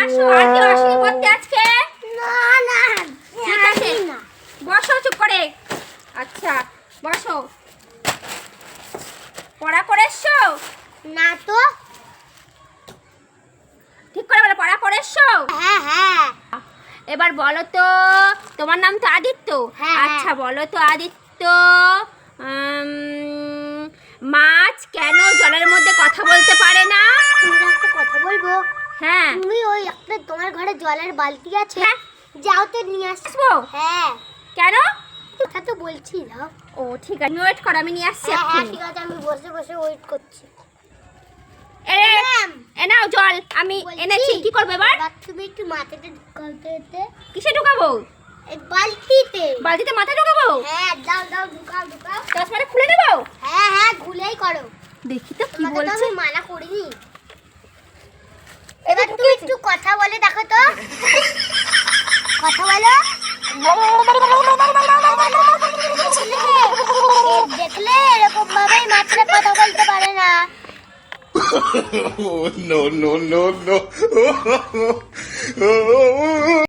আসো, আর কি আসেনি পড়তে আজকে? না ঠিক আছে, বসো চুপ করে। আচ্ছা বসো। পড়া করে এসছো? না তো। ঠিক করে বলো, পড়া করে এসছো? হ্যাঁ। এবার বলো তো, তোমার নাম তো আদিত্য। হ্যাঁ। আচ্ছা বলো তো আদিত্য, মাছ কেন জলের মধ্যে কথা বলতে পারে না? তুমি একটা কথা বলবো? হ্যাঁ। তুমি ওই একটা তোমার ঘরে জলের বালতি আছে, হ্যাঁ। যাও তো নিয়ে আসবো। হ্যাঁ। কেন? কথা তো বলছি না। ও ঠিক আছে, ওয়েট করো, আমি নিয়ে আসছি হ্যাঁ এক্ষুনি। ঠিক আছে, আমি বসে বসে ওয়েট করছি। এ নাও জল, আমি এনেছি। কি করবে এবার? তুমি একটু মাথাটা ঢুকাতে। কিসে ঢুকাবো? এই বালতিতে। বালতিতে মাথা ঢুকাবো? হ্যাঁ দাও ঢুকাও। চশমাটা খুলে নেবো? হ্যাঁ ঘুলেই করো। দেখি তো কি তোমাকে তো বলছে। আমি মানা করিনি। এবার তুমি একটু কথা বলে দেখো তো। কথা বলো। দেখলে এরকম ভাবেই মাছরা কথা বলতে পারে না। No, no, no, no.